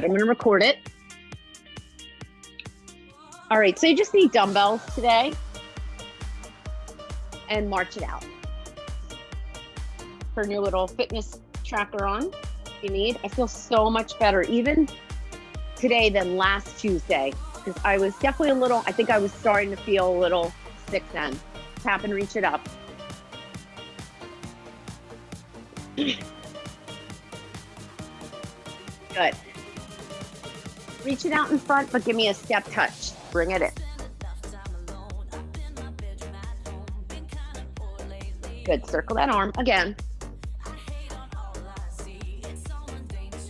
I'm going to record it. All right, so you just need dumbbells today and march it out. Turn your little fitness tracker on if you need. I feel so much better even today than last Tuesday because I was definitely I think I was starting to feel a little sick then. Tap and reach it up. Good. Reach it out in front, but give me a step touch. Bring it in. Good. Circle that arm again.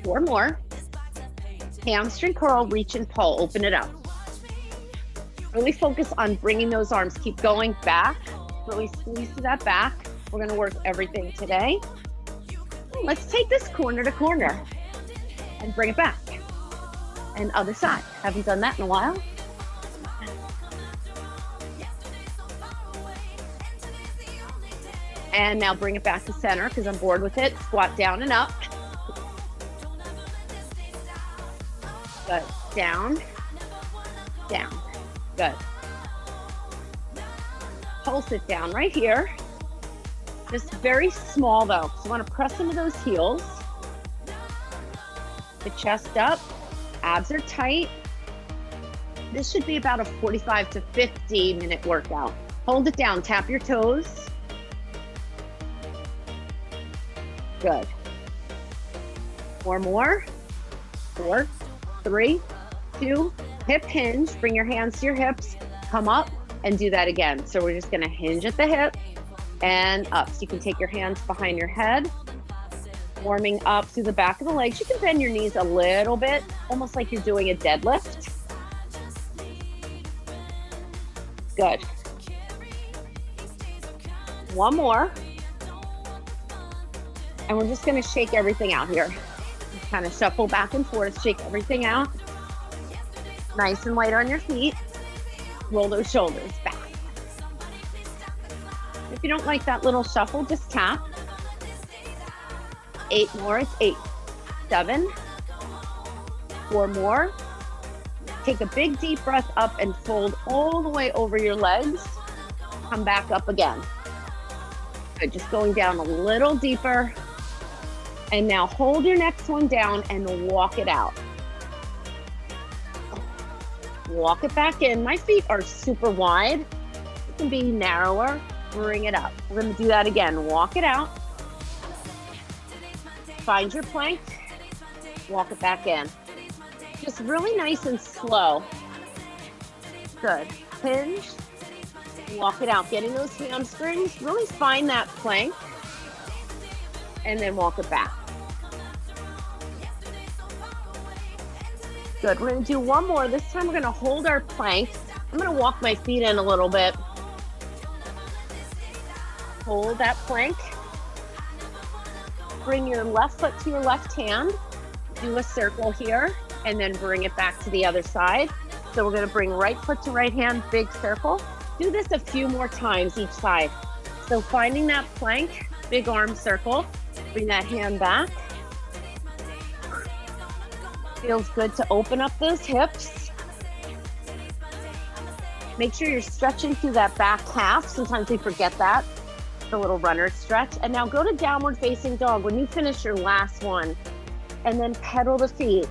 4 more. Hamstring curl, reach and pull. Open it up. Really focus on bringing those arms. Keep going back. Really squeeze to that back. We're going to work everything today. Let's take this corner to corner and bring it back. And other side. Haven't done that in a while. And now bring it back to center because I'm bored with it. Squat down and up. Good. Down. Down. Good. Pulse it down right here. Just very small though. So you want to press into those heels. The chest up. Abs are tight. This should be about a 45 to 50 minute workout. Hold it down. Tap your toes. Good. 4 more. 4, 3, 2, hip hinge. Bring your hands to your hips. Come up and do that again. So we're just going to hinge at the hip and up. So you can take your hands behind your head. Warming up through the back of the legs. You can bend your knees a little bit, almost like you're doing a deadlift. Good. 1 more. And we're just going to shake everything out here. Just kind of shuffle back and forth, shake everything out. Nice and light on your feet. Roll those shoulders back. If you don't like that little shuffle, just tap. 8 more. It's 8, 7, 4 more. Take a big deep breath up and fold all the way over your legs. Come back up again. Good. Just going down a little deeper. And now hold your next one down and walk it out. Walk it back in. My feet are super wide. It can be narrower. Bring it up. We're going to do that again. Walk it out. Find your plank. Walk it back in. Just really nice and slow. Good. Hinge. Walk it out. Getting those hamstrings. Really find that plank. And then walk it back. Good. We're going to do 1 more. This time we're going to hold our plank. I'm going to walk my feet in a little bit. Hold that plank. Bring your left foot to your left hand. Do a circle here and then bring it back to the other side. So we're going to bring right foot to right hand, big circle. Do this a few more times each side. So finding that plank, big arm circle. Bring that hand back. Feels good to open up those hips. Make sure you're stretching through that back half. Sometimes we forget that. The little runner stretch. And now go to downward facing dog when you finish your last one. And then pedal the feet.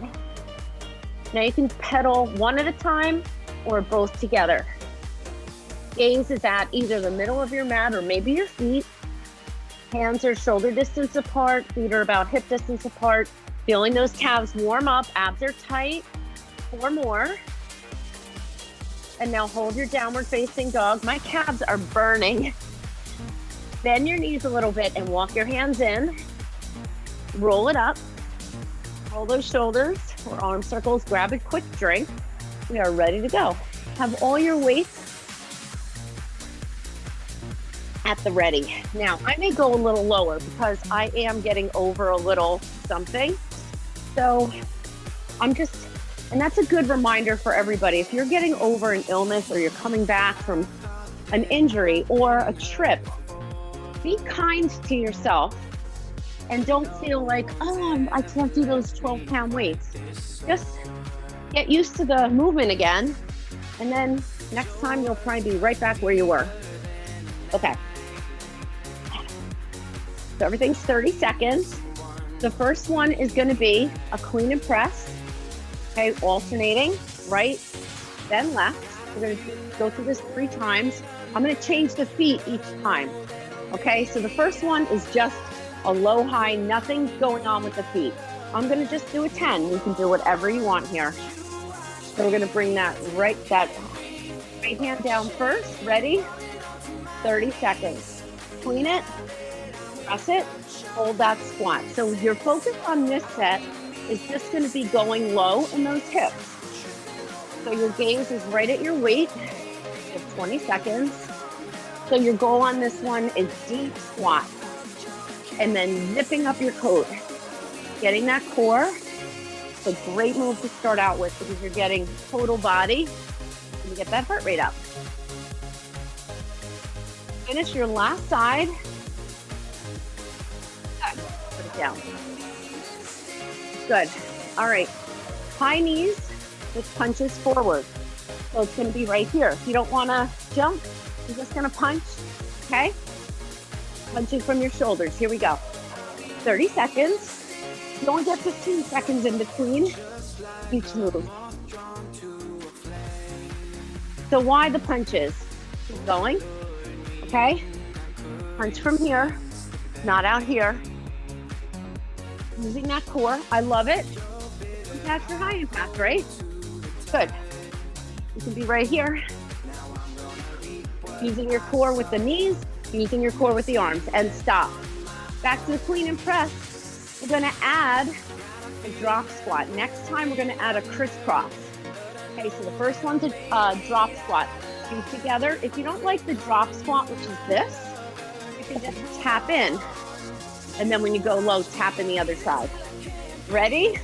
Now you can pedal one at a time or both together. Gaze is at either the middle of your mat or maybe your feet. Hands are shoulder distance apart, feet are about hip distance apart. Feeling those calves warm up, abs are tight. 4 more. And now hold your downward facing dog. My calves are burning. Bend your knees a little bit and walk your hands in. Roll it up. Roll those shoulders or arm circles. Grab a quick drink. We are ready to go. Have all your weights at the ready. Now, I may go a little lower because I am getting over a little something. So and that's a good reminder for everybody. If you're getting over an illness or you're coming back from an injury or a trip, be kind to yourself And don't feel like, oh, I can't do those 12-pound weights. Just get used to the movement again. And then next time you'll probably be right back where you were. Okay. So everything's 30 seconds. The first one is going to be a clean and press. Okay, alternating right, then left. We're going to go through this 3 times. I'm going to change the feet each time. Okay, so the first one is just a low, high, nothing going on with the feet. I'm going to just do a 10. You can do whatever you want here. So we're going to bring that right hand down first. Ready? 30 seconds. Clean it, press it, hold that squat. So your focus on this set is just going to be going low in those hips. So your gaze is right at your weight. You have 20 seconds. So your goal on this one is deep squat. And then zipping up your coat. Getting that core. It's a great move to start out with because you're getting total body. And you get that heart rate up. Finish your last side. Put it down. Good. All right. High knees with punches forward. So it's going to be right here. If you don't want to jump, you're just going to punch. Okay? Punching from your shoulders. Here we go. 30 seconds. You only get 15 seconds in between each move. So why the punches? Keep going. Okay? Punch from here, not out here. Using that core. I love it. That's your high impact, right? Good. You can be right here. Using your core with the knees, using your core with the arms, and stop. Back to the clean and press. We're gonna add a drop squat. Next time, we're gonna add a crisscross. Okay, so the first one's a drop squat. Feet together. If you don't like the drop squat, which is this, you can just tap in. And then when you go low, tap in the other side. Ready?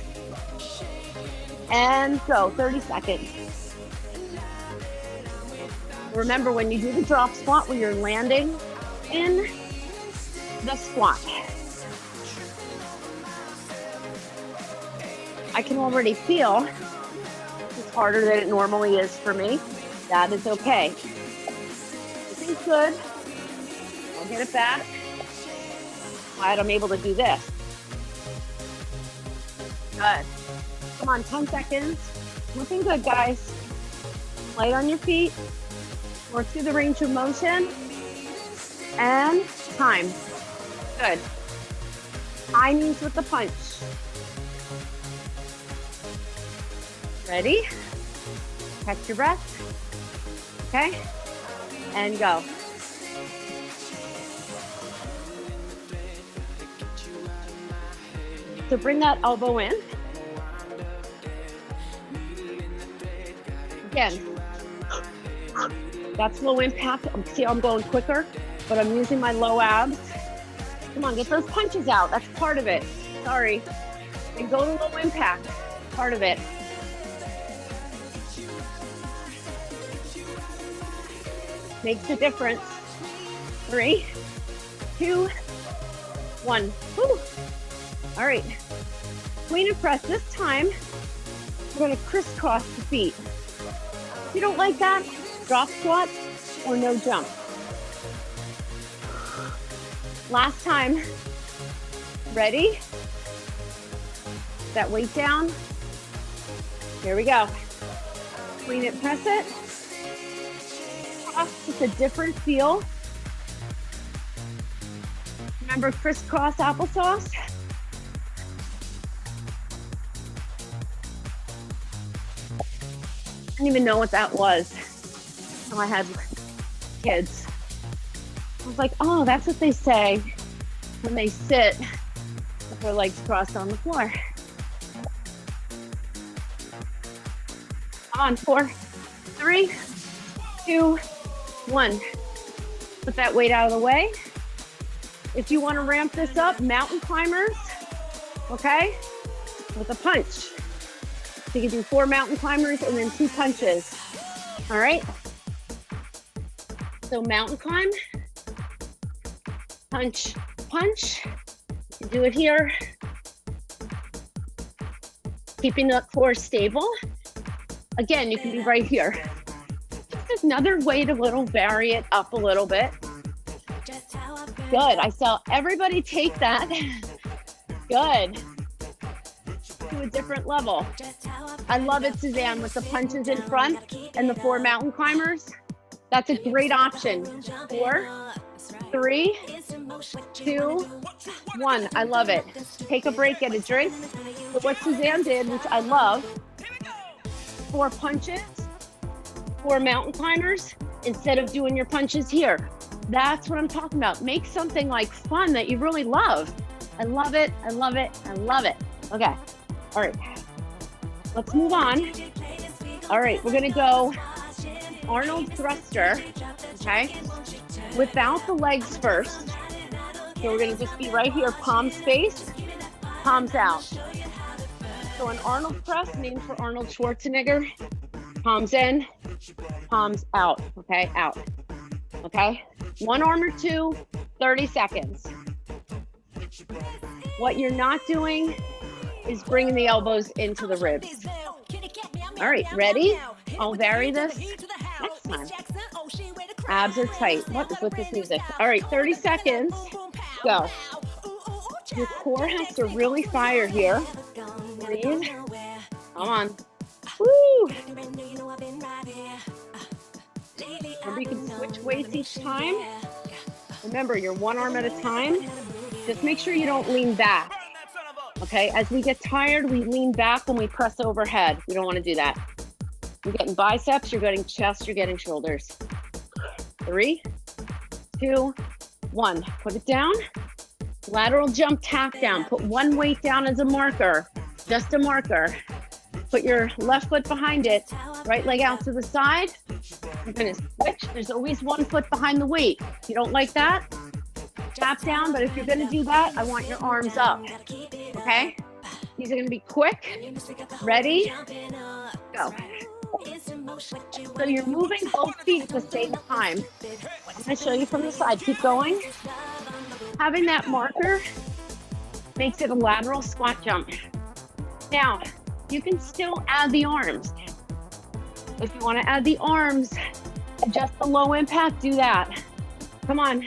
And go, 30 seconds. Remember, when you do the drop squat, where you're landing in the squat. I can already feel it's harder than it normally is for me. That is okay. Everything's good. I'll get it back. Glad I'm able to do this. Good. Come on, 10 seconds. Looking good, guys. Light on your feet. Work through the range of motion. And time. Good. High knees with the punch. Ready? Catch your breath. Okay? And go. So bring that elbow in. Again, that's low impact. See, I'm going quicker, but I'm using my low abs. Come on, get those punches out. That's part of it. Sorry. And go to low impact. Part of it. Makes a difference. 3, 2, 1. Woo. All right. Clean and press. This time, we're going to crisscross the feet. If you don't like that, drop squat or no jump. Last time. Ready? That weight down. Here we go. Clean it, press it. It's a different feel. Remember crisscross applesauce? I didn't even know what that was until I had kids. I was like, oh, that's what they say when they sit with their legs crossed on the floor. Come on, 4, 3, 2, 1. Put that weight out of the way. If you want to ramp this up, mountain climbers, okay, with a punch. So you can do 4 mountain climbers and then 2 punches. All right. So mountain climb, punch, punch. Do it here. Keeping the core stable. Again, you can be right here. Just another way to vary it up a little bit. Good. I saw everybody take that. Good. To a different level. I love it, Suzanne, with the punches in front and the 4 mountain climbers. That's a great option. 4, 3, 2, 1. I love it. Take a break, get a drink. But what Suzanne did, which I love, 4 punches, 4 mountain climbers, instead of doing your punches here. That's what I'm talking about. Make something like fun that you really love. I love it. I love it. I love it. Okay. All right. Let's move on. All right. We're going to go Arnold thruster. Okay. Without the legs first. So we're going to just be right here. Palm space. Palms out. So an Arnold press, named for Arnold Schwarzenegger. Palms in. Palms out. Okay. Out. Okay. 1 arm or 2, 30 seconds. What you're not doing is bringing the elbows into the ribs. All right, ready? I'll vary this next time. Abs are tight. What is with this music? All right, 30 seconds. Go. Your core has to really fire here. Breathe. Come on. Woo! Remember, you can switch weights each time. Remember, you're 1 arm at a time. Just make sure you don't lean back. Okay, as we get tired, we lean back when we press overhead. We don't want to do that. You're getting biceps, you're getting chest, you're getting shoulders. 3, 2, 1. Put it down. Lateral jump, tap down. Put 1 weight down as a marker, just a marker. Put your left foot behind it, right leg out to the side. You're gonna switch. There's always 1 foot behind the weight. If you don't like that, tap down, but if you're gonna do that, I want your arms up, okay? These are gonna be quick. Ready? Go. So you're moving both feet at the same time. I'm gonna show you from the side. Keep going. Having that marker makes it a lateral squat jump. Now, you can still add the arms. If you want to add the arms, just the low impact, do that. Come on.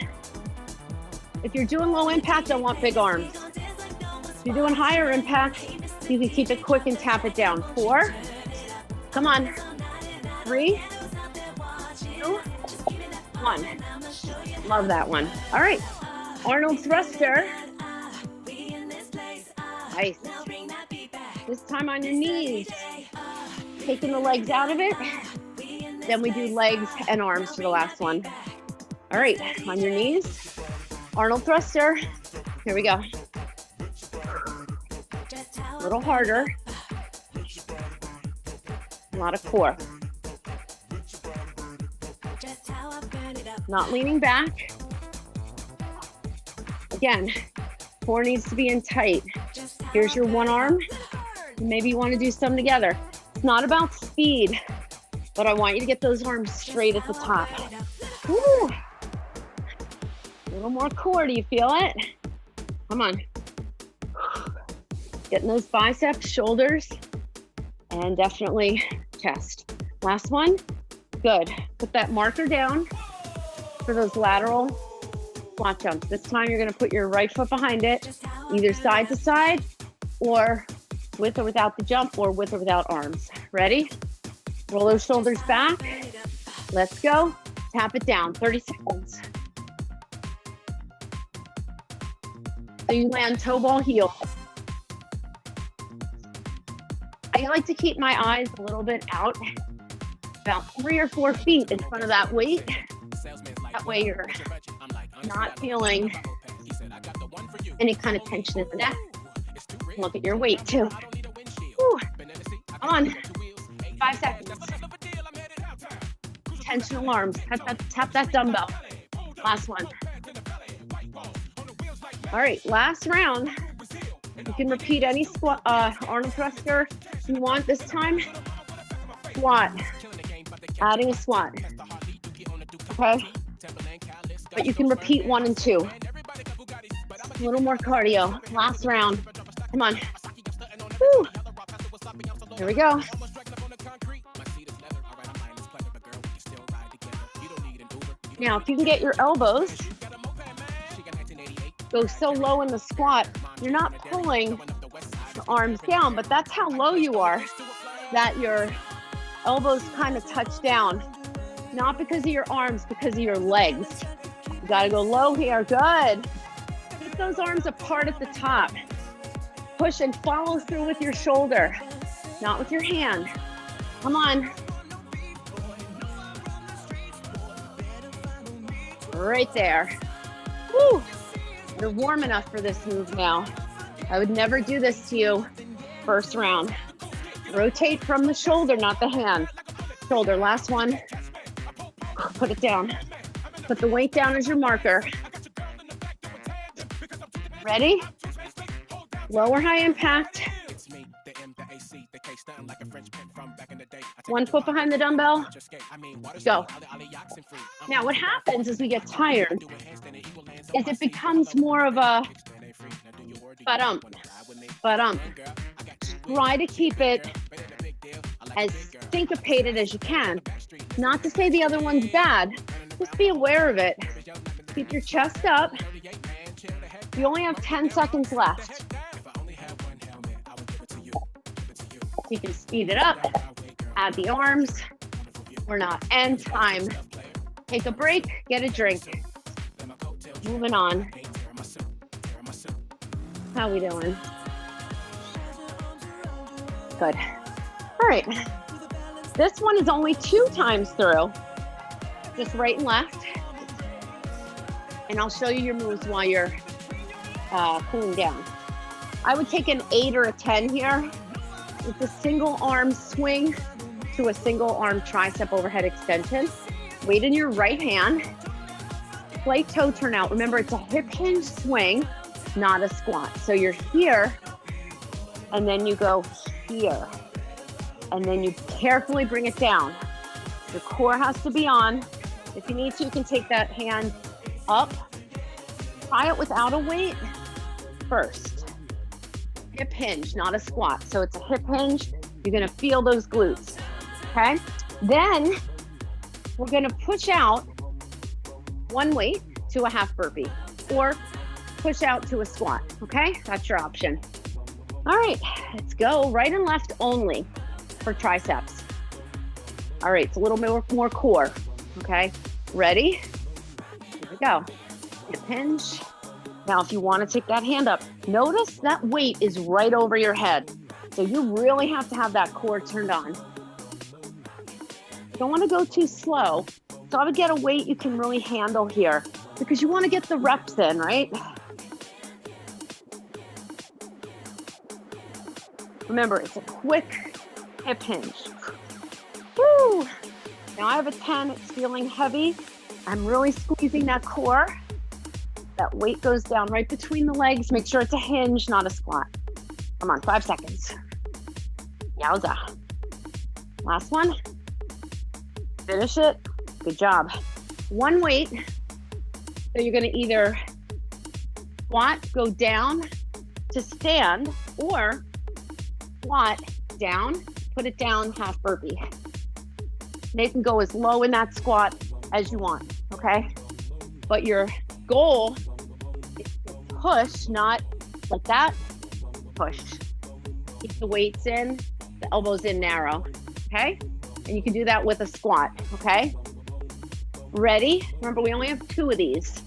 If you're doing low impact, don't want big arms. If you're doing higher impact, you can keep it quick and tap it down. 4. Come on. 3, 2, 1. Love that one. All right. Arnold thruster. Nice. This time on your knees. Taking the legs out of it. Then we do legs and arms for the last one. All right, on your knees. Arnold thruster. Here we go. A little harder. A lot of core. Not leaning back. Again, core needs to be in tight. Here's your 1 arm. Maybe you want to do some together. It's not about speed, but I want you to get those arms straight at the top. Woo. A little more core, do you feel it? Come on. Getting those biceps, shoulders, and definitely chest. Last one. Good. Put that marker down for those lateral squat jumps. This time you're going to put your right foot behind it, either side to side, or with or without the jump, or with or without arms. Ready? Roll those shoulders back. Let's go. Tap it down. 30 seconds. So you land toe ball heel. I like to keep my eyes a little bit out, about 3 or 4 feet in front of that weight. That way you're not feeling any kind of tension in the neck. Look at your weight too. Whew. Come on. 5 seconds. Tension arms. Tap that dumbbell. Last one. All right, last round. You can repeat any squat, Arnold thruster you want this time. Squat. Adding a squat. Okay. But you can repeat 1 and 2. A little more cardio. Last round. Come on. Woo. Here we go. Now, if you can get your elbows, go so low in the squat, you're not pulling the arms down, but that's how low you are, that your elbows kind of touch down. Not because of your arms, because of your legs. You gotta go low here, good. Keep those arms apart at the top. Push and follow through with your shoulder, not with your hand. Come on. Right there. Woo! You're warm enough for this move now. I would never do this to you first round. Rotate from the shoulder, not the hand. Shoulder, last one. Put it down. Put the weight down as your marker. Ready? Low or high impact. 1 foot behind the dumbbell. Go. Now what happens as we get tired is it becomes more of a ba-dump. Try to keep it as syncopated as you can. Not to say the other one's bad, just be aware of it. Keep your chest up. You only have 10 seconds left. You can speed it up, add the arms. We're not, end time. Take a break, get a drink. Moving on. How we doing? Good. All right. This one is only 2 times through. Just right and left. And I'll show you your moves while you're cooling down. I would take an 8 or a 10 here. It's a single arm swing to a single arm tricep overhead extension. Weight in your right hand. Slight toe turn out. Remember, it's a hip hinge swing, not a squat. So you're here, and then you go here. And then you carefully bring it down. Your core has to be on. If you need to, you can take that hand up. Try it without a weight first. Hip hinge, not a squat. So it's a hip hinge. You're gonna feel those glutes, okay? Then we're gonna push out one weight to a half burpee or push out to a squat, okay? That's your option. All right, let's go right and left only for triceps. All right, it's a little more core, okay? Ready? Here we go. Hip hinge. Now, if you want to take that hand up, notice that weight is right over your head. So you really have to have that core turned on. Don't want to go too slow. So I would get a weight you can really handle here because you want to get the reps in, right? Remember, it's a quick hip hinge. Woo! Now I have a 10, it's feeling heavy. I'm really squeezing that core. That weight goes down right between the legs. Make sure it's a hinge, not a squat. Come on, 5 seconds. Yowza. Last one. Finish it. Good job. One weight. So you're gonna either squat, go down to stand, or squat down, put it down, half burpee. They can go as low in that squat as you want, okay? But your goal is to push, not like that, push. Keep the weights in, the elbows in narrow, okay? And you can do that with a squat, okay? Ready? Remember, we only have 2 of these.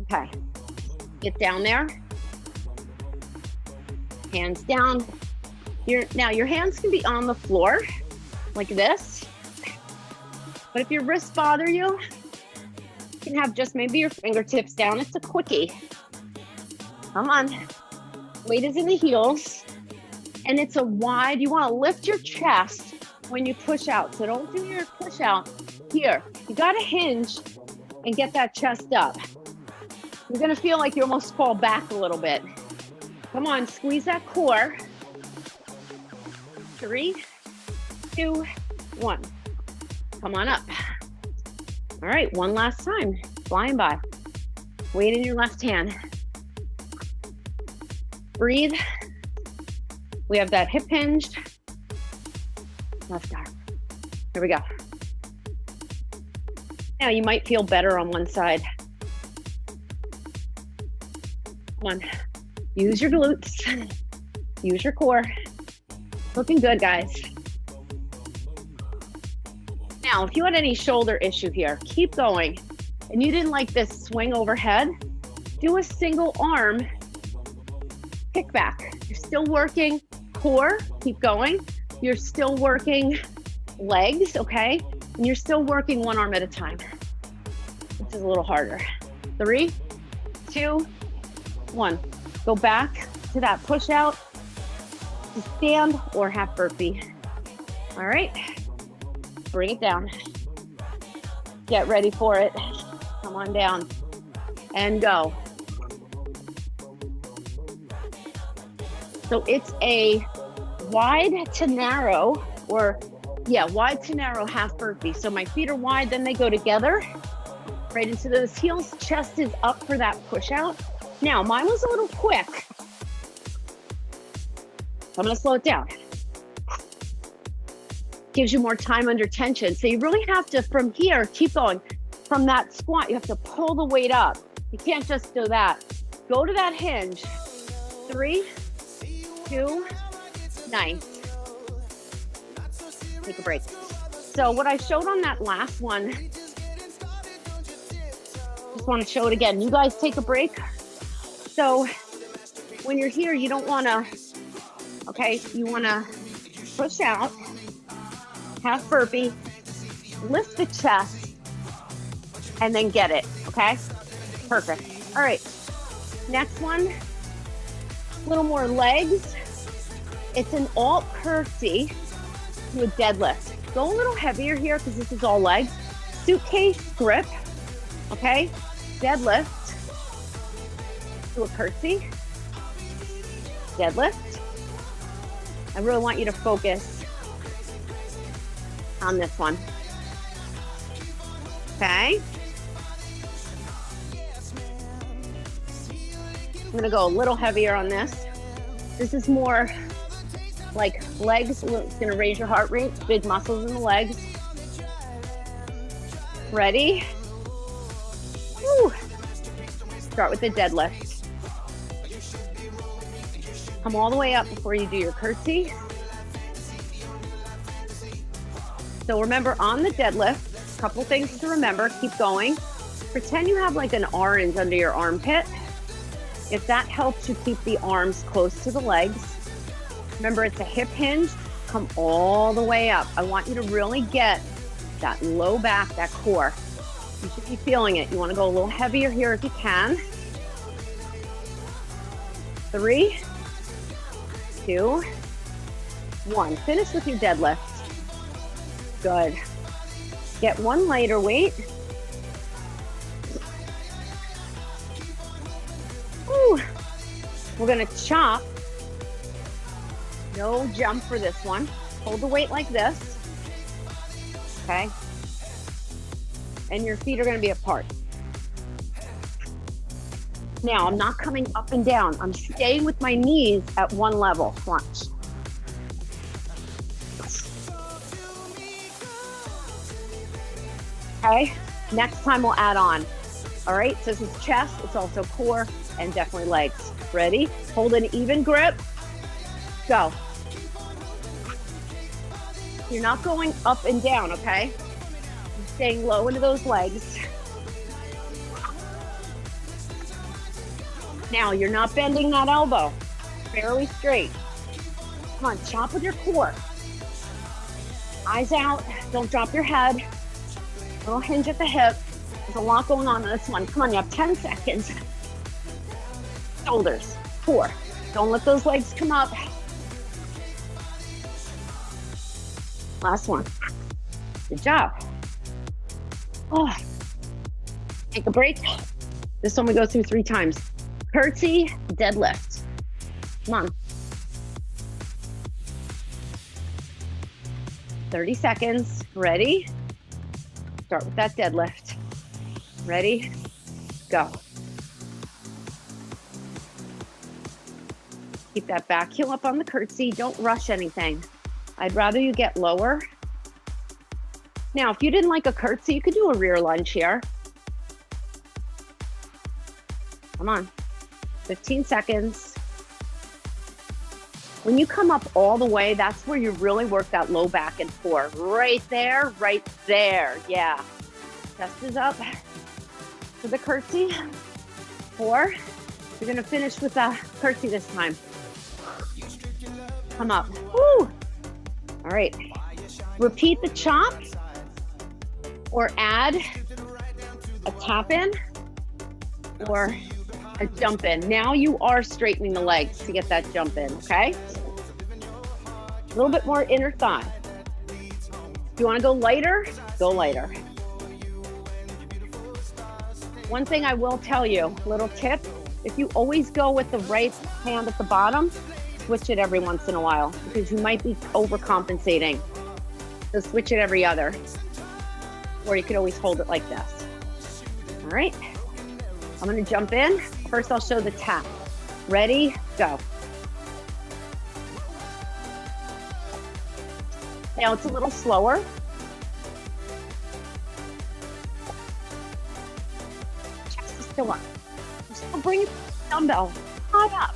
Okay, get down there. Hands down. Now your hands can be on the floor, like this. But if your wrists bother you, you can have just maybe your fingertips down. It's a quickie. Come on. Weight is in the heels. And it's a wide, you want to lift your chest when you push out. So don't do your push out here. You got to hinge and get that chest up. You're going to feel like you almost fall back a little bit. Come on, squeeze that core. 3, 2, 1. Come on up. All right, one last time. Flying by. Weight in your left hand. Breathe. We have that hip hinged. Left arm. Here we go. Now you might feel better on one side. Come on. Use your glutes. Use your core. Looking good, guys. Now, if you had any shoulder issue here, keep going. And you didn't like this swing overhead, do a single arm kickback. You're still working core, keep going. You're still working legs, okay? And you're still working one arm at a time. This is a little harder. 3, 2, 1. Go back to that push out, to stand or half burpee. All right, bring it down. Get ready for it. Come on down and go. So it's a wide to narrow, or yeah, wide to narrow half burpee. So my feet are wide, then they go together right into those heels. Chest is up for that push out. Now, mine was a little quick. I'm gonna slow it down. Gives you more time under tension. So you really have to, from here, keep going. From that squat, you have to pull the weight up. You can't just do that. Go to that hinge. 3, 2, nice. Take a break. So what I showed on that last one, just want to show it again. You guys take a break. So when you're here, you don't want to, okay, you want to push out, half burpee, lift the chest, and then get it, okay? Perfect. All right, next one, a little more legs. It's an alt curtsy to a deadlift. Go a little heavier here because this is all legs. Suitcase grip, okay? Deadlift to a curtsy. Deadlift. I really want you to focus on this one. Okay. I'm gonna go a little heavier on this. This is more like legs. It's gonna raise your heart rate, big muscles in the legs. Ready? Woo. Start with the deadlift. Come all the way up before you do your curtsy. So remember, on the deadlift, a couple things to remember. Keep going. Pretend you have like an orange under your armpit. If that helps you keep the arms close to the legs. Remember, it's a hip hinge. Come all the way up. I want you to really get that low back, that core. You should be feeling it. You want to go a little heavier here if you can. 3, 2, 1. Finish with your deadlift. Good. Get one lighter weight. Woo. We're gonna chop. No jump for this one. Hold the weight like this. Okay. And your feet are gonna be apart. Now, I'm not coming up and down. I'm staying with my knees at one level. Watch. Okay, next time we'll add on. All right, so this is chest, it's also core, and definitely legs. Ready? Hold an even grip. Go. You're not going up and down, okay? You're staying low into those legs. Now, you're not bending that elbow. Fairly straight. Come on, chop with your core. Eyes out, don't drop your head. Little hinge at the hip. There's a lot going on in this one. Come on, you have 10 seconds. Shoulders, 4. Don't let those legs come up. Last one. Good job. Oh. Take a break. This one we go through 3 times. Curtsy deadlift. Come on. 30 seconds. Ready? Start with that deadlift. Ready? Go. Keep that back heel up on the curtsy. Don't rush anything. I'd rather you get lower. Now, if you didn't like a curtsy, you could do a rear lunge here. Come on, 15 seconds. When you come up all the way, that's where you really work that low back and core. Right there, yeah. Chest is up for the curtsy. 4. You're gonna finish with a curtsy this time. Come up, woo! All right, repeat the chop or add a tap in or a jump in. Now you are straightening the legs to get that jump in, okay? A little bit more inner thigh. If you wanna go lighter, go lighter. One thing I will tell you, little tip, if you always go with the right hand at the bottom, switch it every once in a while because you might be overcompensating. So switch it every other. Or you could always hold it like this. All right, I'm gonna jump in. First, I'll show the tap. Ready, go. Now it's a little slower. Chest is still up. Still bring the dumbbell high up.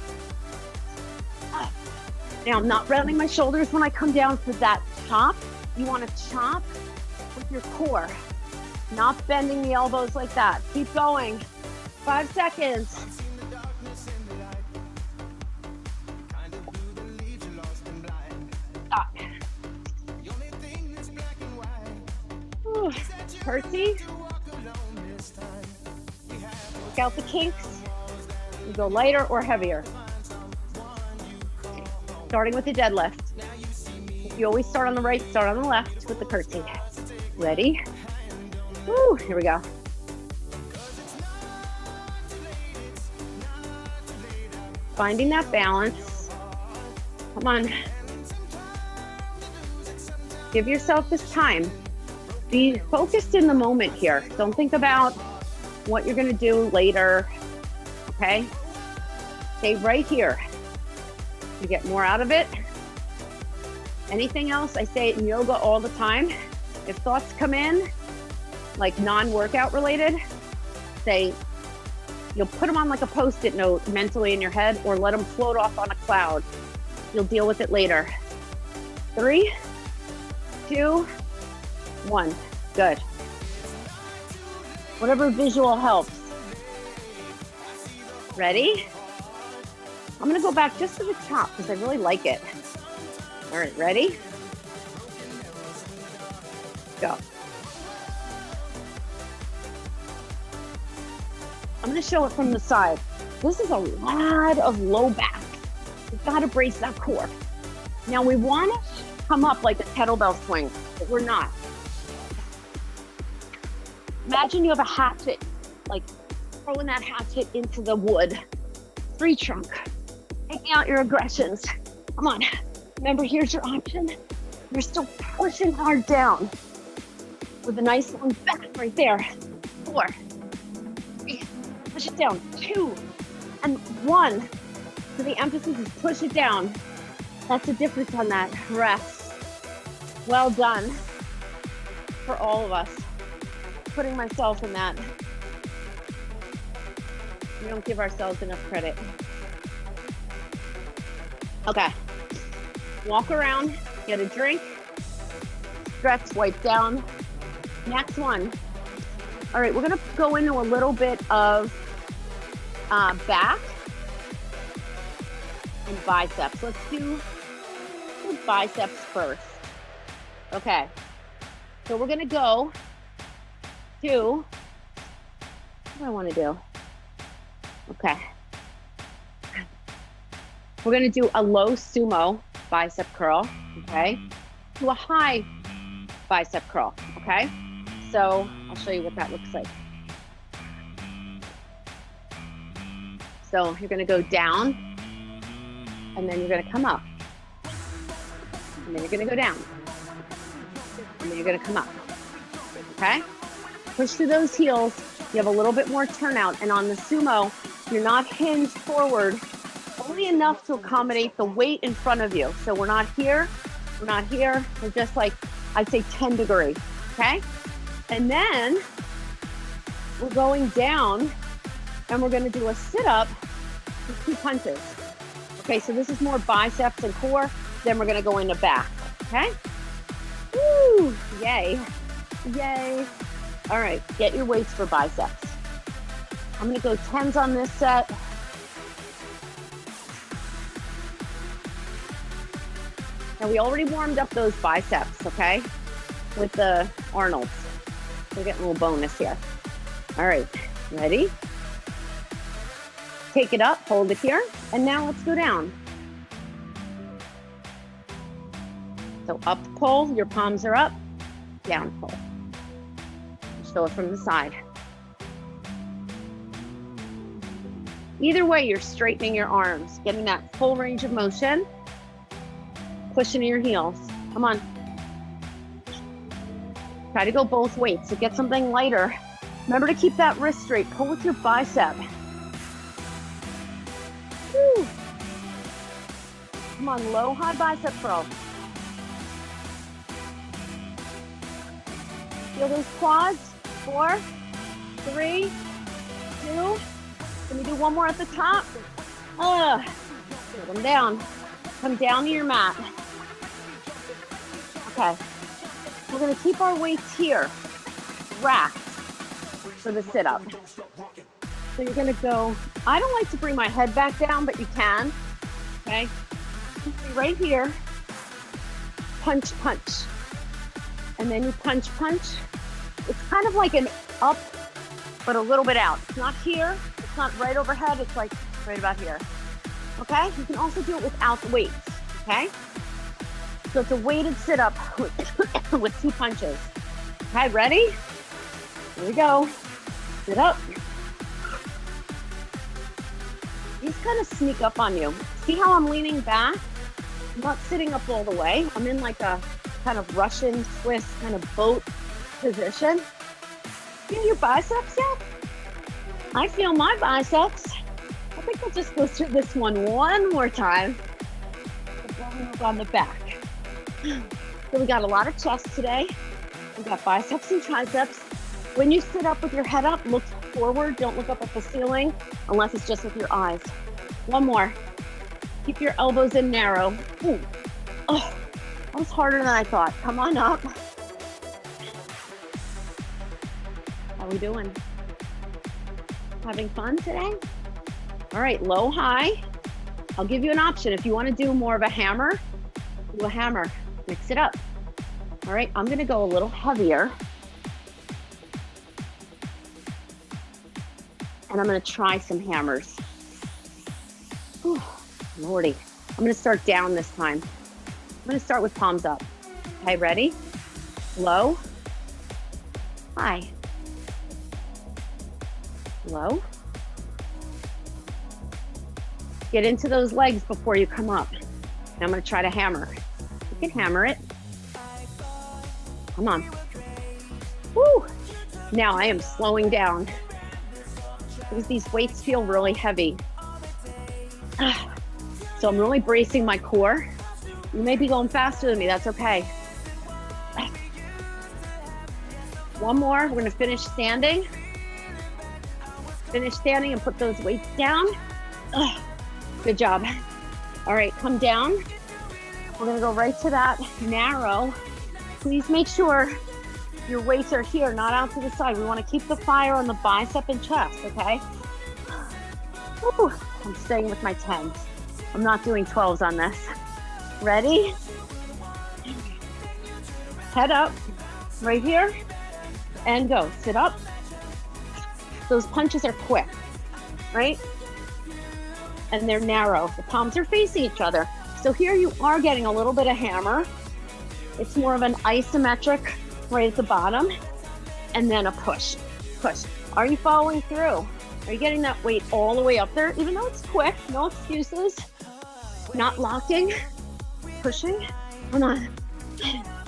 Now I'm not rounding my shoulders when I come down for that chop. You want to chop with your core, not bending the elbows like that. Keep going. 5 seconds. Stop. Ooh, curtsy. Work out the kinks. You go lighter or heavier. Starting with the deadlift. If you always start on the right, start on the left with the curtsy. Ready? Woo, here we go. Finding that balance. Come on. Give yourself this time. Be focused in the moment here. Don't think about what you're gonna do later, okay? Stay right here. You get more out of it. Anything else, I say it in yoga all the time. If thoughts come in, like non-workout related, say, you'll put them on like a Post-it note mentally in your head or let them float off on a cloud. You'll deal with it later. 3, 2, 1, good. Whatever visual helps. Ready? I'm gonna go back just to the top because I really like it. All right, ready? Go. I'm gonna show it from the side. This is a lot of low back. You've gotta brace that core. Now we wanna come up like a kettlebell swing, but we're not. Imagine you have a hatchet, like throwing that hatchet into the wood. Tree trunk. Taking out your aggressions. Come on. Remember, here's your option. You're still pushing hard down with a nice long back right there. 4, 3, push it down. 2, and 1. So the emphasis is push it down. That's the difference on that. Rest. Well done for all of us. Putting myself in that. We don't give ourselves enough credit. Okay. Walk around, get a drink, stretch, wipe down. Next one. All right, we're gonna go into a little bit of back and biceps. Let's do biceps first. Okay, so we're gonna go to, what do I wanna do? Okay. We're gonna do a low sumo bicep curl, okay? To a high bicep curl, okay? So I'll show you what that looks like. So you're gonna go down, and then you're gonna come up. And then you're gonna go down. And then you're gonna come up, okay? Push through those heels. You have a little bit more turnout, and on the sumo, you're not hinged forward only enough to accommodate the weight in front of you. So we're not here, we're not here. We're just like, I'd say 10 degree, okay? And then we're going down and we're gonna do a sit-up with 2 punches. Okay, so this is more biceps and core. Then we're gonna go into back, okay? Woo, yay, yay. All right, get your weights for biceps. I'm gonna go 10s on this set. Now we already warmed up those biceps, okay? With the Arnold's. We're getting a little bonus here. All right, ready? Take it up, hold it here, and now let's go down. So up pull, your palms are up, down pull. Show it from the side. Either way, you're straightening your arms, getting that full range of motion, pushing your heels. Come on. Try to go both weights, so get something lighter. Remember to keep that wrist straight, pull with your bicep. Woo. Come on, low, high bicep curl. Feel those quads. 4, 3, 2. Can we do one more at the top? Put them down. Come down to your mat. Okay. We're gonna keep our weights here, racked for the sit-up. So you're gonna go, I don't like to bring my head back down, but you can, okay? Right here, punch, punch. And then you punch, punch. It's kind of like an up, but a little bit out. It's not here, it's not right overhead, it's like right about here. Okay, you can also do it without the weights, okay? So it's a weighted sit-up with 2 punches. Okay, ready? Here we go. Sit up. These kind of sneak up on you. See how I'm leaning back? I'm not sitting up all the way. I'm in like a kind of Russian Swiss kind of boat position. Feel your biceps yet? I feel my biceps. I think I'll just go through this one more time. On the back. So we got a lot of chest today. We got biceps and triceps. When you sit up with your head up, look forward. Don't look up at the ceiling unless it's just with your eyes. One more. Keep your elbows in narrow. Ooh. Oh, that was harder than I thought. Come on up. How we doing? Having fun today? All right, low, high. I'll give you an option. If you want to do more of a hammer, do a hammer. Mix it up. All right, I'm gonna go a little heavier. And I'm gonna try some hammers. Whew, Lordy. I'm gonna start down this time. I'm gonna start with palms up. Okay, ready? Low, high, low. Get into those legs before you come up. And I'm gonna try to hammer. You can hammer it. Come on. Woo! Now I am slowing down because these weights feel really heavy. So I'm really bracing my core. You may be going faster than me, that's okay. One more, we're gonna finish standing. Finish standing and put those weights down. Good job. All right, come down. We're gonna go right to that narrow. Please make sure your weights are here, not out to the side. We wanna keep the fire on the bicep and chest, okay? Woo. I'm staying with my 10s. I'm not doing 12s on this. Ready? Head up, right here, and go. Sit up. Those punches are quick, right? And they're narrow. The palms are facing each other. So here you are getting a little bit of hammer. It's more of an isometric right at the bottom, and then a push, push. Are you following through? Are you getting that weight all the way up there? Even though it's quick, no excuses. Not locking, pushing. Come on.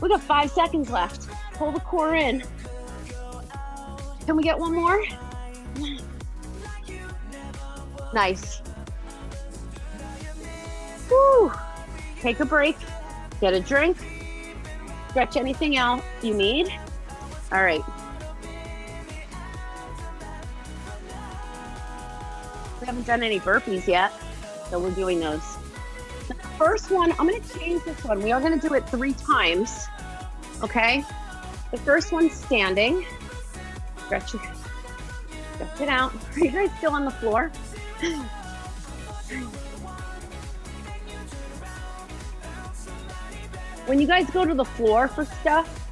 We got 5 seconds left. Pull the core in. Can we get one more? Nice. Woo. Take a break, get a drink, stretch anything out you need. All right. We haven't done any burpees yet, so we're doing those. The first one, I'm going to change this one. We are going to do it 3 times, okay? The first one's standing. Stretch it out. Are you guys still on the floor? When you guys go to the floor for stuff,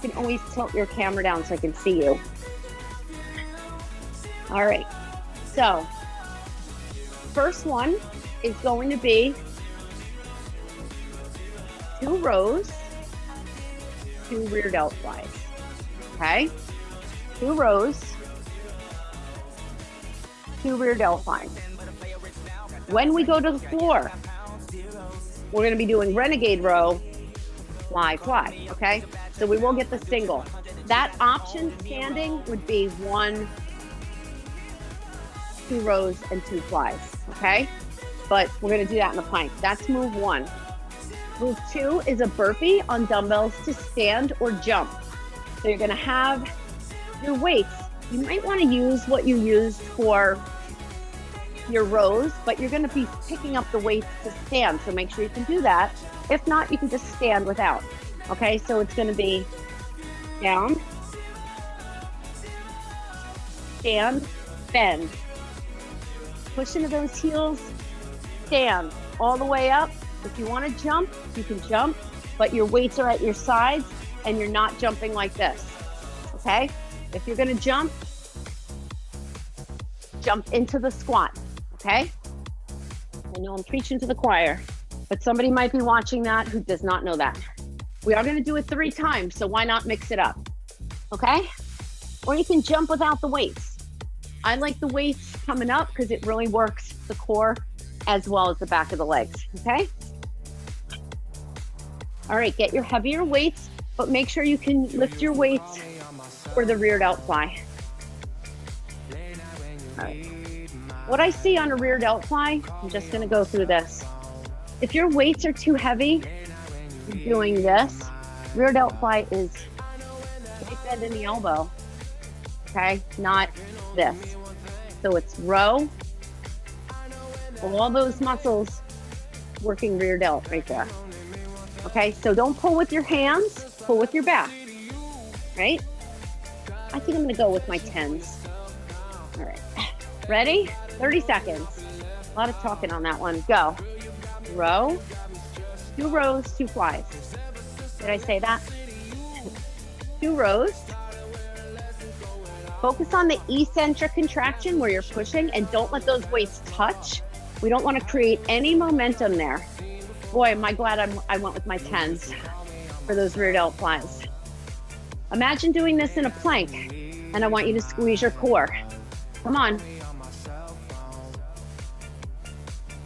you can always tilt your camera down so I can see you. All right, so first one is going to be 2 rows, 2 rear delt flies, okay? 2 rows, 2 rear delt flies. When we go to the floor, we're going to be doing renegade row, fly, fly, okay? So we will get the single. That option standing would be 1, 2 rows and 2 flies, okay? But we're going to do that in the plank. That's move 1. Move 2 is a burpee on dumbbells to stand or jump. So you're going to have your weights. You might want to use what you used for your rows, but you're going to be picking up the weights to stand. So make sure you can do that. If not, you can just stand without. Okay, so it's going to be down, stand, bend. Push into those heels, stand all the way up. If you want to jump, you can jump, but your weights are at your sides and you're not jumping like this. Okay? If you're going to jump into the squat. Okay? I know I'm preaching to the choir, but somebody might be watching that who does not know that. We are going to do it 3 times, so why not mix it up? Okay? Or you can jump without the weights. I like the weights coming up because it really works the core as well as the back of the legs. Okay? All right, get your heavier weights, but make sure you can lift your weights for the rear delt fly. All right. What I see on a rear delt fly, I'm just going to go through this. If your weights are too heavy, doing this, rear delt fly is right bend in the elbow, okay? Not this. So it's row, all those muscles working rear delt right there. Okay, so don't pull with your hands, pull with your back, right? I think I'm gonna go with my 10s. All right, ready? 30 seconds. A lot of talking on that one. Go. Row, 2 rows, 2 flies. Did I say that? 2 rows. Focus on the eccentric contraction where you're pushing and don't let those weights touch. We don't want to create any momentum there. Boy, am I glad I went with my 10s for those rear delt flies. Imagine doing this in a plank, and I want you to squeeze your core. Come on.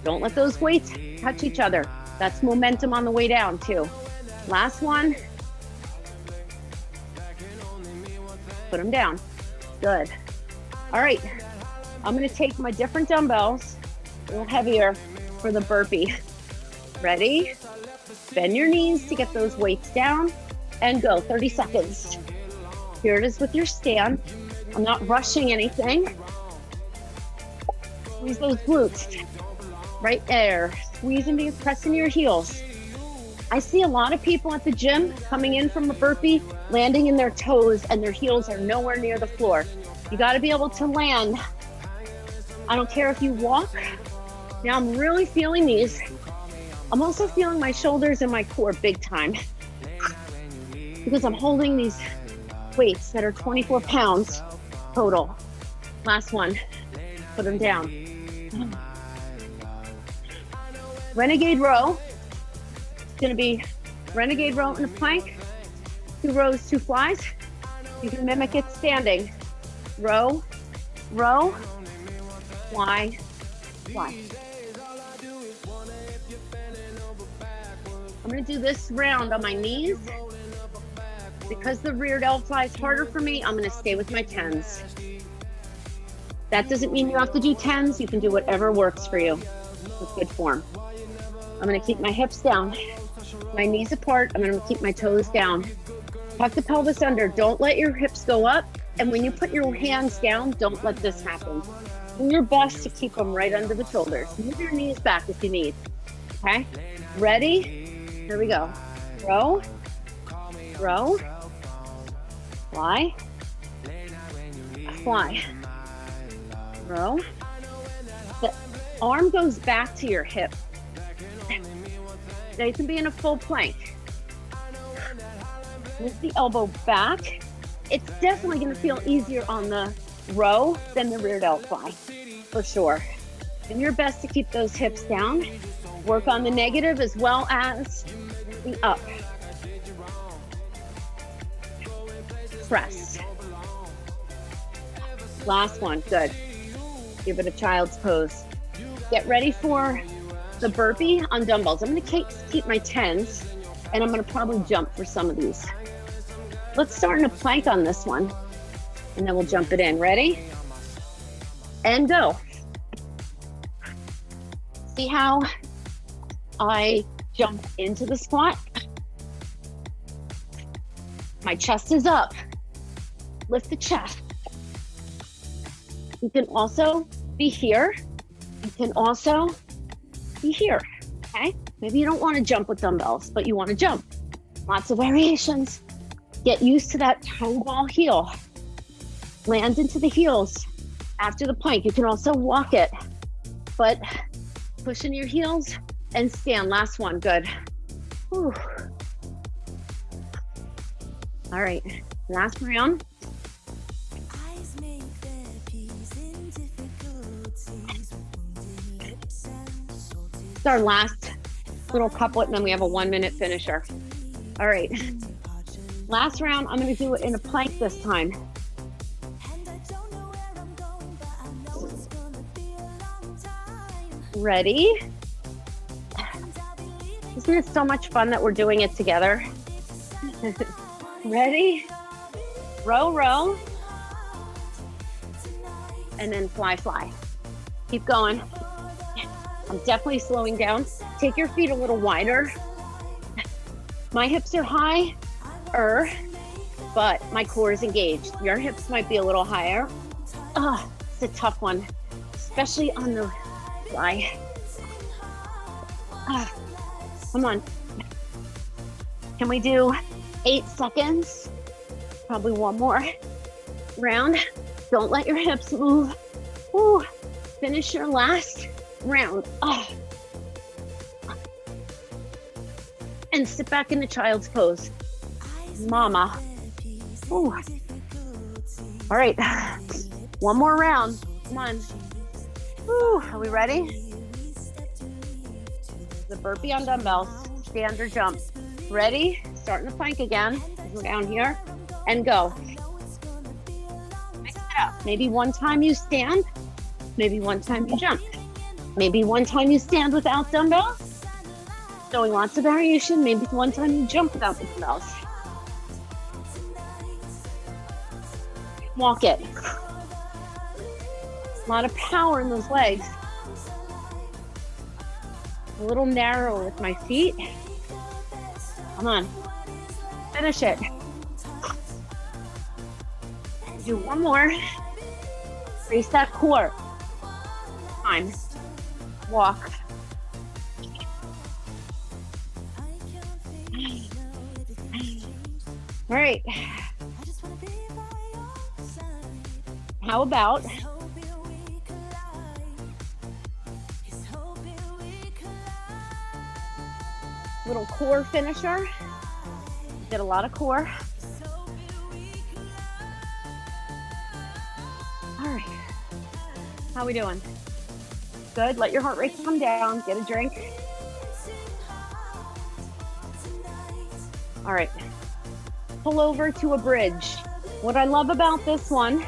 Don't let those weights touch each other. That's momentum on the way down too. Last one. Put them down. Good. All right. I'm going to take my different dumbbells, a little heavier for the burpee. Ready? Bend your knees to get those weights down and go. 30 seconds. Here it is with your stand. I'm not rushing anything. Squeeze those glutes. Right there. Squeeze into your, press into your heels. I see a lot of people at the gym coming in from a burpee, landing in their toes and their heels are nowhere near the floor. You got to be able to land. I don't care if you walk. Now I'm really feeling these. I'm also feeling my shoulders and my core big time because I'm holding these weights that are 24 pounds total. Last one. Put them down. Renegade row. It's going to be renegade row in a plank. 2 rows, 2 flies. You can mimic it standing. Row, row, fly, fly. I'm going to do this round on my knees. Because the rear delt fly is harder for me, I'm going to stay with my 10s. That doesn't mean you have to do 10s. You can do whatever works for you with good form. I'm gonna keep my hips down, my knees apart. I'm gonna keep my toes down. Tuck the pelvis under. Don't let your hips go up. And when you put your hands down, don't let this happen. Do your best to keep them right under the shoulders. Move your knees back if you need. Okay? Ready? Here we go. Row. Row. Fly. Fly. Row. The arm goes back to your hip. Now you can be in a full plank. Lift the elbow back. It's definitely going to feel easier on the row than the rear delt fly, for sure. Do your best to keep those hips down. Work on the negative as well as the up. Press. Last one, good. Give it a child's pose. Get ready for the burpee on dumbbells. I'm gonna keep my 10s and I'm gonna probably jump for some of these. Let's start in a plank on this one and then we'll jump it in. Ready? And go. See how I jump into the squat? My chest is up. Lift the chest. You can also be here. You can also be here, okay? Maybe you don't want to jump with dumbbells, but you want to jump. Lots of variations. Get used to that toe ball heel. Land into the heels after the plank. You can also walk it, but push in your heels and stand. Last one, good. Whew. All right, last round. It's our last little couplet, and then we have a 1-minute finisher. All right, last round, I'm gonna do it in a plank this time. Ready? Isn't it so much fun that we're doing it together? Ready? Row, row. And then fly, fly. Keep going. I'm definitely slowing down. Take your feet a little wider. My hips are higher, but my core is engaged. Your hips might be a little higher. It's a tough one, especially on the fly. Come on. Can we do 8 seconds? Probably one more round. Don't let your hips move. Ooh. Finish your last round. And sit back in the child's pose. Mama. Ooh. All right. One more round. Come on. Ooh. Are we ready? The burpee on dumbbells. Stand or jump. Ready? Start in the plank again. Go down here and go. Mix it up. Maybe one time you stand. Maybe one time you jump. Maybe one time you stand without dumbbells. Showing lots of variation. Maybe one time you jump without the dumbbells. Walk it. A lot of power in those legs. A little narrow with my feet. Come on. Finish it. Do one more. Raise that core. Time. Walk. All right. How about little core finisher? Did a lot of core. All right. How we doing? Good. Let your heart rate come down. Get a drink. All right. Pull over to a bridge. What I love about this one,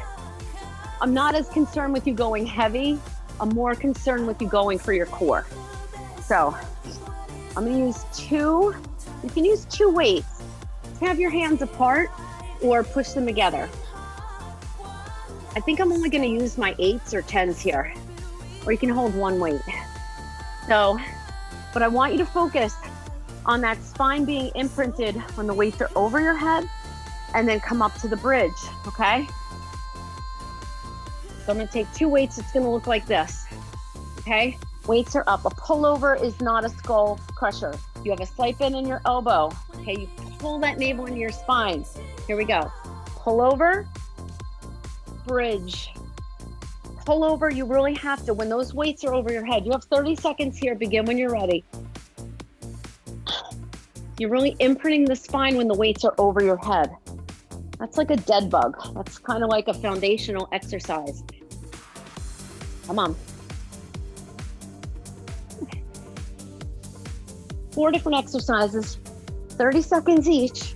I'm not as concerned with you going heavy. I'm more concerned with you going for your core. So I'm gonna use you can use 2 weights. Have your hands apart or push them together. I think I'm only gonna use my 8s or 10s here, or you can hold 1 weight. So But I want you to focus on that spine being imprinted when the weights are over your head, and then come up to the bridge, okay? So I'm gonna take 2 weights, it's gonna look like this, okay? Weights are up. A pullover is not a skull crusher. You have a slight bend in your elbow, okay? You pull that navel into your spine. Here we go. Pull over, bridge. Pull over, you really have to, when those weights are over your head, you have 30 seconds here, begin when you're ready. You're really imprinting the spine when the weights are over your head. That's like a dead bug. That's kind of like a foundational exercise. Come on. 4 different exercises, 30 seconds each,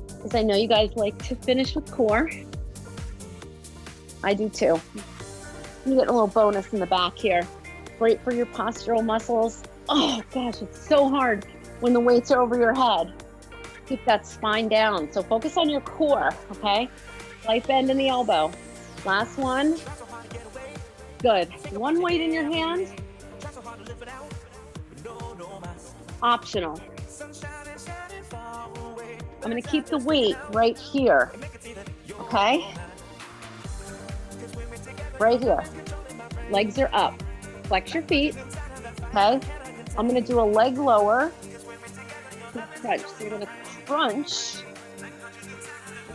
because I know you guys like to finish with core. I do too. You get a little bonus in the back here. Great for your postural muscles. Oh gosh, it's so hard when the weights are over your head. Keep that spine down. So focus on your core, okay? Slight bend in the elbow. Last one. Good. 1 weight in your hand. Optional. I'm gonna keep the weight right here, okay? Right here. Legs are up. Flex your feet, okay? I'm gonna do a leg lower. Crunch. So you're gonna crunch,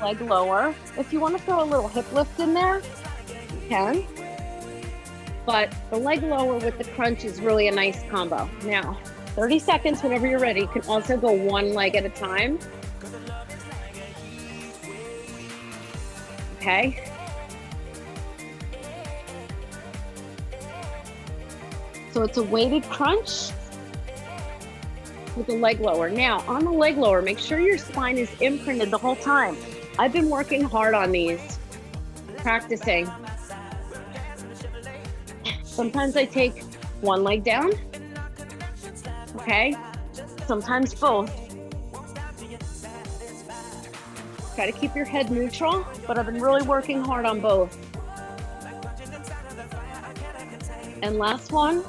leg lower. If you wanna throw a little hip lift in there, you can. But the leg lower with the crunch is really a nice combo. Now, 30 seconds whenever you're ready. You can also go 1 leg at a time. Okay. So it's a weighted crunch with a leg lower. Now, on the leg lower, make sure your spine is imprinted the whole time. I've been working hard on these, practicing. Sometimes I take 1 leg down, okay? Sometimes both. Try to keep your head neutral, but I've been really working hard on both. And last one.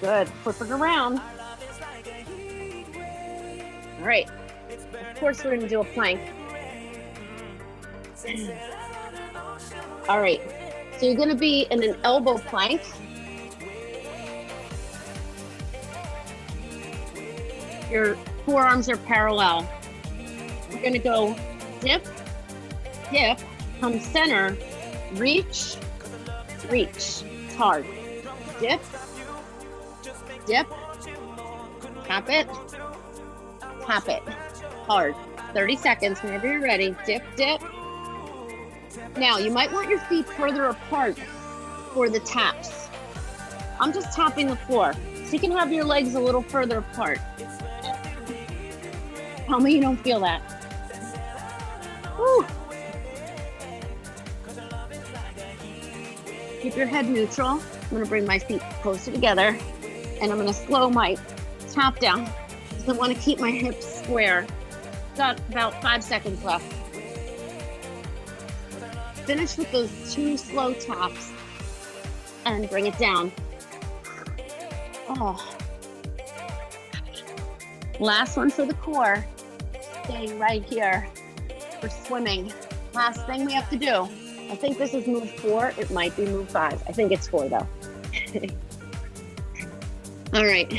Good, flip it around. All right, of course we're gonna do a plank. All right, so you're gonna be in an elbow plank. Your forearms are parallel. You're gonna go dip, dip, come center, reach, reach. It's hard. Dip, dip, tap it, hard. 30 seconds, whenever you're ready. Dip, dip. Now, you might want your feet further apart for the taps. I'm just tapping the floor, so you can have your legs a little further apart. Tell me you don't feel that. Woo. Keep your head neutral. I'm gonna bring my feet closer together, and I'm gonna slow my tap down because I wanna keep my hips square. Got about 5 seconds left. Finish with those 2 slow taps and bring it down. Oh. Last one for the core. Staying right here for swimming. Last thing we have to do. I think this is move 4. It might be move 5. I think it's 4 though. All right.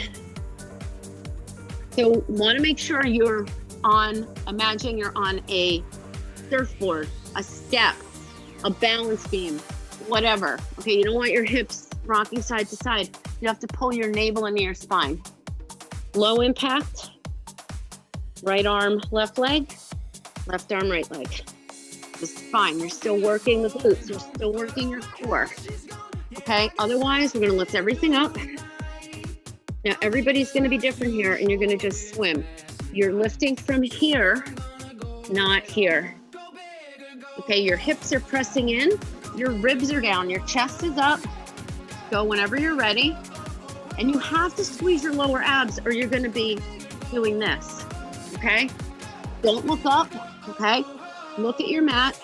So want to make sure you're on, imagine you're on a surfboard, a step, a balance beam, whatever. Okay, you don't want your hips rocking side to side. You have to pull your navel into your spine. Low impact, right arm, left leg, left arm, right leg. This is fine. You're still working the glutes. You're still working your core. Okay, otherwise we're gonna lift everything up. Now everybody's gonna be different here and you're gonna just swim. You're lifting from here, not here. Okay, your hips are pressing in, your ribs are down, your chest is up. Go whenever you're ready. And you have to squeeze your lower abs or you're gonna be doing this, okay? Don't look up, okay? Look at your mat.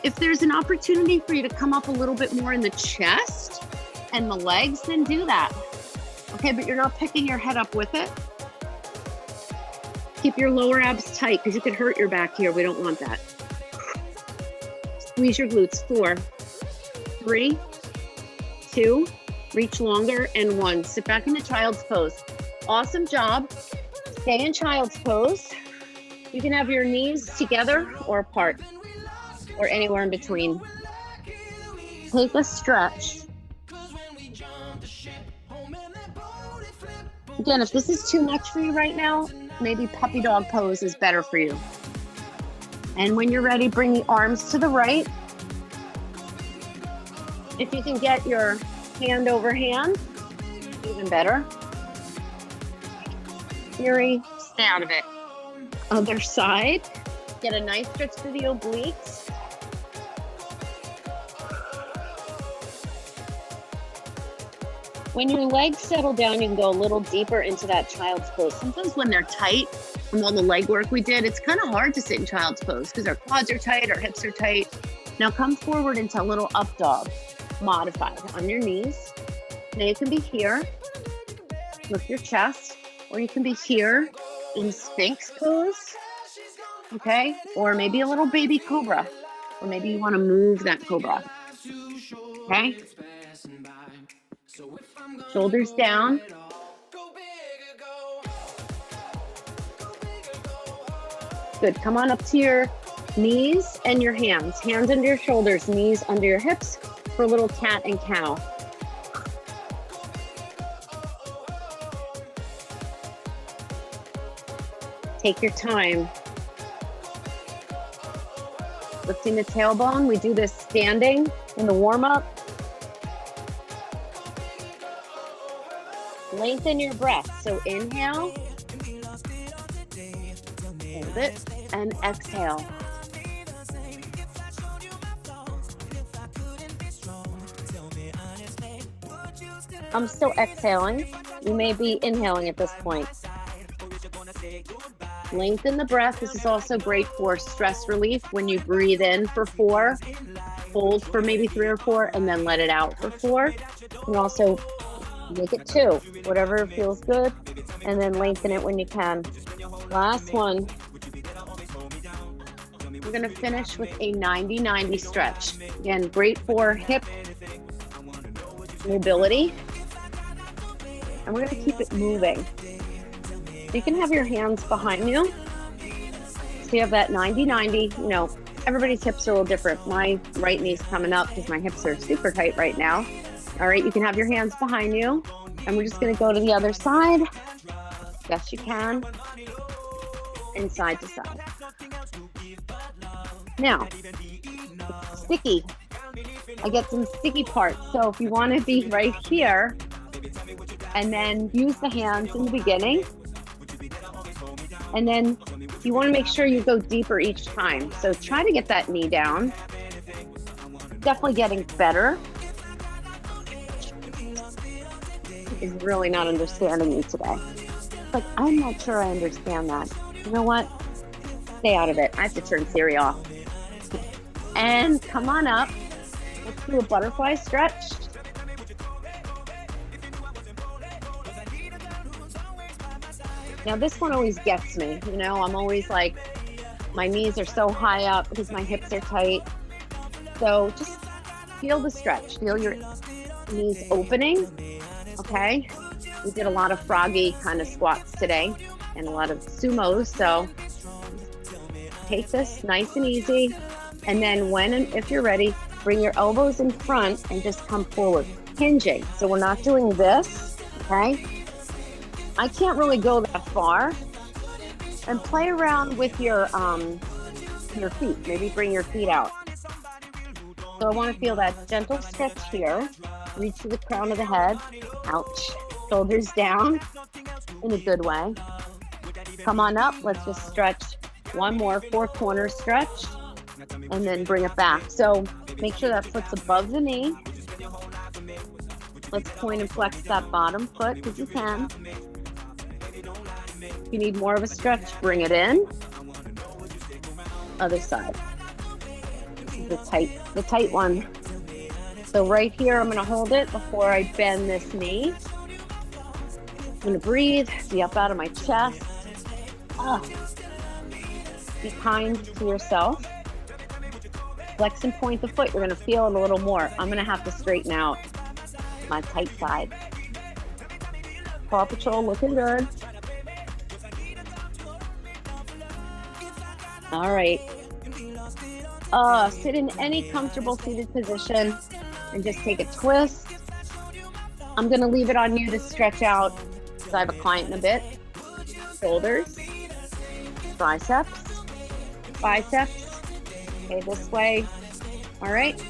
If there's an opportunity for you to come up a little bit more in the chest and the legs, then do that. Okay, but you're not picking your head up with it. Keep your lower abs tight because you could hurt your back here. We don't want that. Squeeze your glutes. 4, 3, 2, reach longer, and 1. Sit back into child's pose. Awesome job. Stay in child's pose. You can have your knees together or apart or anywhere in between. Take a stretch. Again, if this is too much for you right now, maybe puppy dog pose is better for you. And when you're ready, bring the arms to the right. If you can get your hand over hand, even better. Fury, stay out of it. Other side, get a nice stretch through the obliques. When your legs settle down, you can go a little deeper into that child's pose. Sometimes when they're tight from all the leg work we did, it's kind of hard to sit in child's pose because our quads are tight, our hips are tight. Now come forward into a little up dog, modified on your knees. Now you can be here, lift your chest, or you can be here in Sphinx pose, okay? Or maybe a little baby cobra, or maybe you want to move that cobra, okay? Shoulders down. Good, come on up to your knees and your hands. Hands under your shoulders, knees under your hips for a little cat and cow. Take your time. Lifting the tailbone, we do this standing in the warm-up. Lengthen your breath. So inhale, hold it, and exhale. I'm still exhaling. You may be inhaling at this point. Lengthen the breath. This is also great for stress relief. When you breathe in for 4, hold for maybe 3 or 4, and then let it out for 4. And also make it 2, whatever feels good, and then lengthen it when you can. Last one. We're going to finish with a 90-90 stretch. Again, great for hip mobility. And we're going to keep it moving. You can have your hands behind you. So you have that 90-90. You know, everybody's hips are a little different. My right knee's coming up because my hips are super tight right now. All right, you can have your hands behind you, and we're just going to go to the other side, best you can, and side to side. Now, it's sticky. I get some sticky parts, so if you want to be right here, and then use the hands in the beginning, and then you want to make sure you go deeper each time. So try to get that knee down. Definitely getting better. Is really not understanding me today. Like, I'm not sure I understand that. You know what? Stay out of it. I have to turn Siri off. And come on up. Let's do a butterfly stretch. Now this one always gets me. You know, I'm always like, my knees are so high up because my hips are tight. So just feel the stretch. Feel your knees opening. Okay, we did a lot of froggy kind of squats today and a lot of sumos, so take this nice and easy, and then when and if you're ready, bring your elbows in front and just come forward, hinging. So we're not doing this, okay? I can't really go that far. And play around with your feet. Maybe bring your feet out. So I want to feel that gentle stretch here. Reach to the crown of the head. Ouch. Shoulders down in a good way. Come on up. Let's just stretch one more 4-corner stretch and then bring it back. So make sure that foot's above the knee. Let's point and flex that bottom foot because you can. If you need more of a stretch, bring it in. Other side. the tight one. So right here, I'm gonna hold it before I bend this knee. I'm gonna breathe, be up out of my chest. Be kind to yourself. Flex and point the foot, you're gonna feel it a little more. I'm gonna have to straighten out my tight side. Paw Patrol looking good. All right. Sit in any comfortable seated position and just take a twist. I'm gonna leave it on you to stretch out because I have a client in a bit. Shoulders, triceps, biceps. Okay, this way. All right.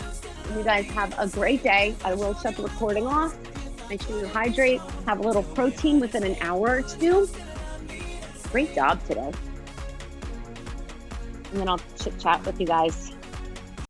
You guys have a great day. I will shut the recording off. Make sure you hydrate, have a little protein within an hour or two. Great job today. And then I'll chit chat with you guys